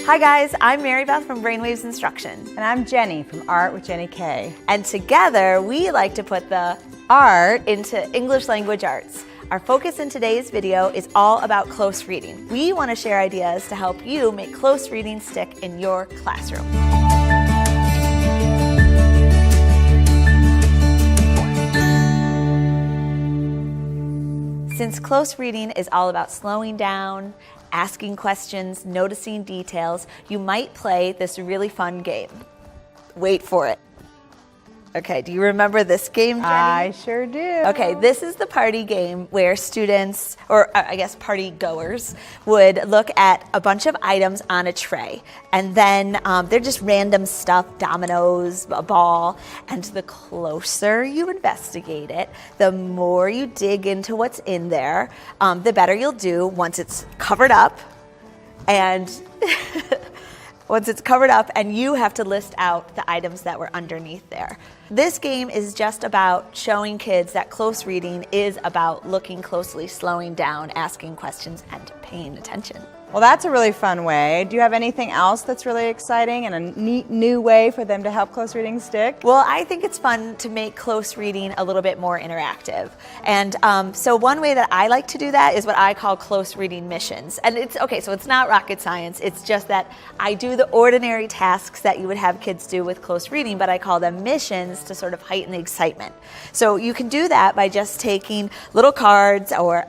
Hi guys, I'm Mary Beth from Brainwaves Instruction. And I'm Jenny from Art with Jenny K. And together we like to put the art into English language arts. Our focus in today's video is all about close reading. We want to share ideas to help you make close reading stick in your classroom. Since close reading is all about slowing down, asking questions, noticing details, you might play this really fun game. Wait for it. Okay, do you remember this game, Jenny? I sure do. Okay, this is the party game where students, or I guess party goers, would look at a bunch of items on a tray. And then they're just random stuff, dominoes, a ball. And the closer you investigate it, the more you dig into what's in there, the better you'll do once it's covered up. And once it's covered up, and you have to list out the items that were underneath there. This game is just about showing kids that close reading is about looking closely, slowing down, asking questions, and paying attention. Well, that's a really fun way. Do you have anything else that's really exciting and a neat new way for them to help close reading stick? Well, I think it's fun to make close reading a little bit more interactive. And so one way that I like to do that is what I call close reading missions. And it's, okay, so it's not rocket science. It's just that I do the ordinary tasks that you would have kids do with close reading, but I call them missions to sort of heighten the excitement. So you can do that by just taking little cards or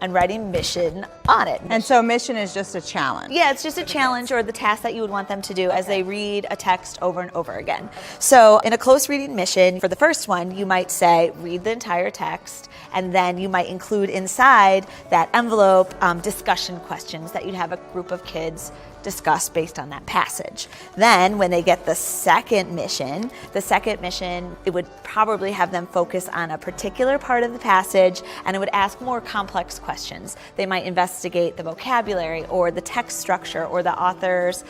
and writing mission on it. And so mission is just a challenge. Yeah, it's just a challenge or the task that you would want them to do as they read a text over and over again. So in a close reading mission, for the first one, you might say, read the entire text, and then you might include inside that envelope discussion questions that you'd have a group of kids discuss based on that passage. Then when they get the second mission, it would probably have them focus on a particular part of the passage, and it would ask more complex questions. They might investigate the vocabulary or the text structure or the author's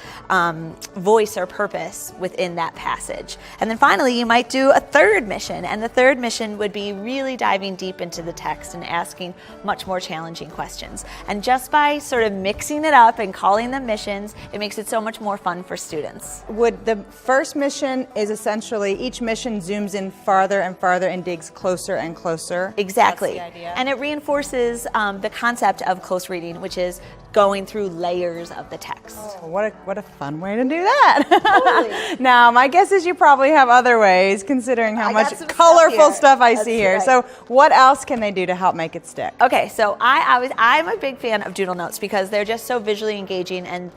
voice or purpose within that passage. And then finally, you might do a third mission, and the third mission would be really diving deep into the text and asking much more challenging questions. And just by sort of mixing it up and calling them missions, it makes it so much more fun for students. Would the first mission is essentially each mission zooms in farther and farther and digs closer and closer? Exactly. That's the idea. And it reinforces the concept of close reading, which is going through layers of the text. Oh, what a fun way to do that. Totally. Now, my guess is you probably have other ways, considering how much colorful stuff I see here. Right. So what else can they do to help make it stick? Okay, so I'm a big fan of Doodle Notes because they're just so visually engaging, and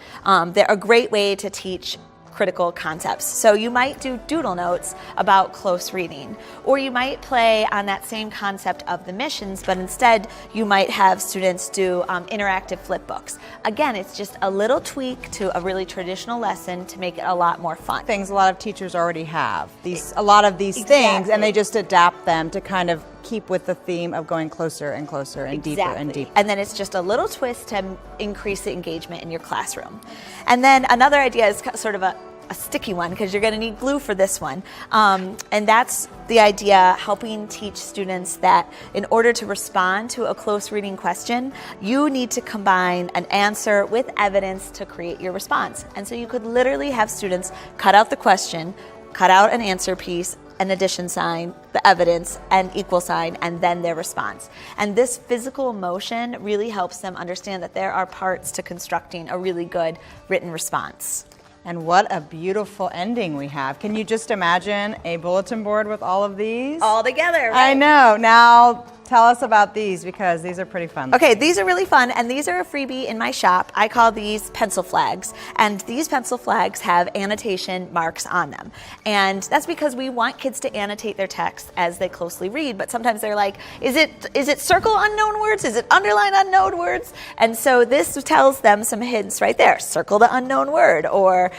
they're a great way to teach critical concepts. So you might do Doodle Notes about close reading, or you might play on that same concept of the missions, but instead you might have students do interactive flip books. Again, it's just a little tweak to a really traditional lesson to make it a lot more fun. Things a lot of teachers already have, a lot of these things, and they just adapt them to kind of keep with the theme of going closer and closer and deeper and deeper. And then it's just a little twist to increase the engagement in your classroom. And then another idea is sort of a sticky one, because you're going to need glue for this one. And that's the idea, helping teach students that in order to respond to a close reading question, you need to combine an answer with evidence to create your response. And so you could literally have students cut out the question, cut out an answer piece, an addition sign, the evidence, an equal sign, and then their response. And this physical motion really helps them understand that there are parts to constructing a really good written response. And what a beautiful ending we have. Can you just imagine a bulletin board with all of these? All together, right? I know. Now, tell us about these, because these are pretty fun. Okay, these are really fun, and these are a freebie in my shop. I call these pencil flags, and these pencil flags have annotation marks on them. And that's because we want kids to annotate their text as they closely read, but sometimes they're like, is it circle unknown words? Is it underline unknown words? And so this tells them some hints right there. Circle the unknown word, or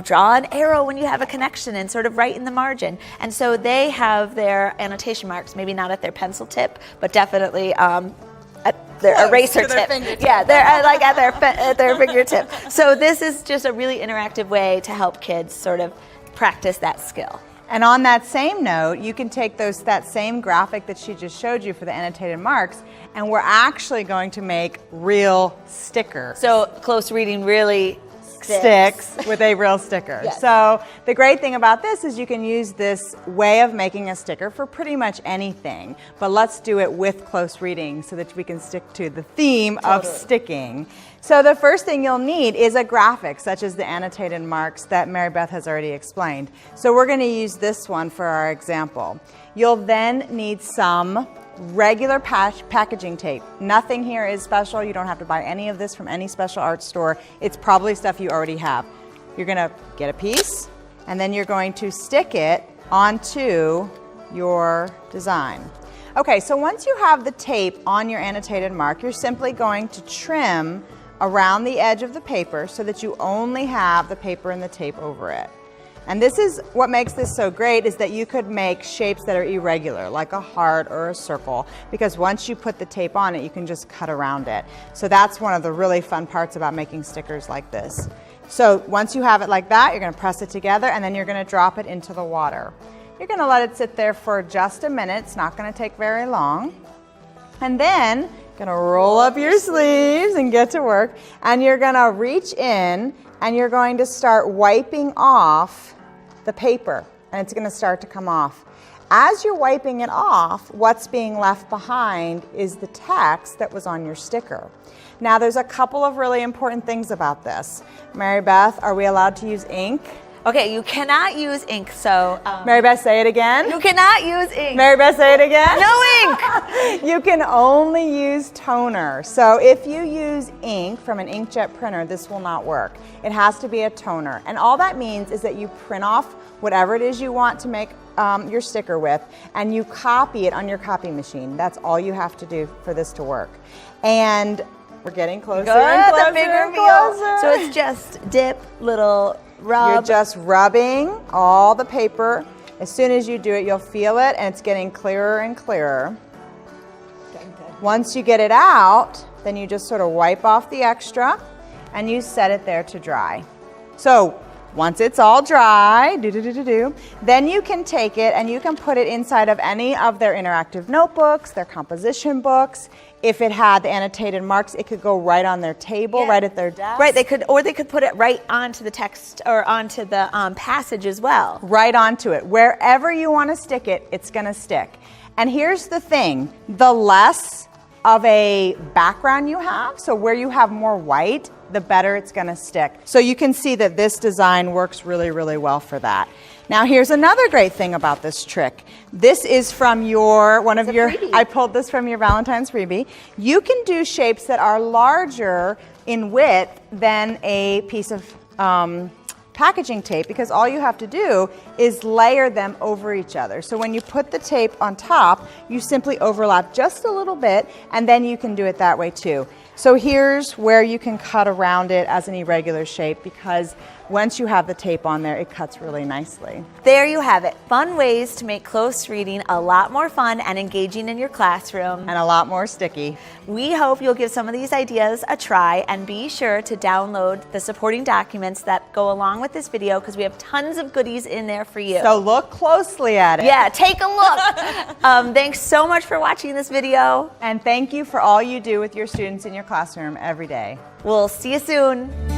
draw an arrow when you have a connection and sort of write in the margin. And so they have their annotation marks, maybe not at their pencil tip, but definitely at their eraser tip. Yeah, they're like at their fingertip. So this is just a really interactive way to help kids sort of practice that skill. And on that same note, you can take that same graphic that she just showed you for the annotated marks, and we're actually going to make real stickers. So close reading really sticks with a real sticker. Yes. So the great thing about this is you can use this way of making a sticker for pretty much anything, but let's do it with close reading so that we can stick to the theme of sticking. So the first thing you'll need is a graphic, such as the annotated marks that Mary Beth has already explained. So we're going to use this one for our example. You'll then need some regular packaging tape. Nothing here is special. You don't have to buy any of this from any special art store. It's probably stuff you already have. You're going to get a piece, and then you're going to stick it onto your design. Okay, so once you have the tape on your annotated mark, you're simply going to trim around the edge of the paper so that you only have the paper and the tape over it. And this is what makes this so great, is that you could make shapes that are irregular, like a heart or a circle, because once you put the tape on it, you can just cut around it. So that's one of the really fun parts about making stickers like this. So once you have it like that, you're going to press it together, and then you're going to drop it into the water. You're going to let it sit there for just a minute. It's not going to take very long. And then you're going to roll up your sleeves and get to work. And you're going to reach in and you're going to start wiping off the paper. And it's going to start to come off. As you're wiping it off, what's being left behind is the text that was on your sticker. Now, there's a couple of really important things about this. Mary Beth, are we allowed to use ink? Okay, you cannot use ink, so... Mary Beth, say it again. You cannot use ink. Mary Beth, say it again. No ink! You can only use toner. So if you use ink from an inkjet printer, this will not work. It has to be a toner. And all that means is that you print off whatever it is you want to make your sticker with, and you copy it on your copy machine. That's all you have to do for this to work. And we're getting closer and closer and closer. So it's just dip, little... rub. You're just rubbing all the paper. As soon as you do it, you'll feel it, and it's getting clearer and clearer. Once you get it out, then you just sort of wipe off the extra, and you set it there to dry. So once it's all dry, then you can take it and you can put it inside of any of their interactive notebooks, their composition books. If it had the annotated marks, it could go right on their table, right at their desk. Right, they could put it right onto the text or onto the passage as well. Right onto it. Wherever you want to stick it, it's going to stick. And here's the thing, the less of a background you have, so where you have more white, the better it's going to stick. So you can see that this design works really, really well for that. Now here's another great thing about this trick. This is from I pulled this from your Valentine's freebie. You can do shapes that are larger in width than a piece of packaging tape, because all you have to do is layer them over each other. So when you put the tape on top, you simply overlap just a little bit, and then you can do it that way too. So here's where you can cut around it as an irregular shape, because once you have the tape on there, it cuts really nicely. There you have it. Fun ways to make close reading a lot more fun and engaging in your classroom. And a lot more sticky. We hope you'll give some of these ideas a try, and be sure to download the supporting documents that go along with this video, because we have tons of goodies in there for you. So look closely at it. Yeah, take a look. Thanks so much for watching this video. And thank you for all you do with your students in your classroom every day. We'll see you soon.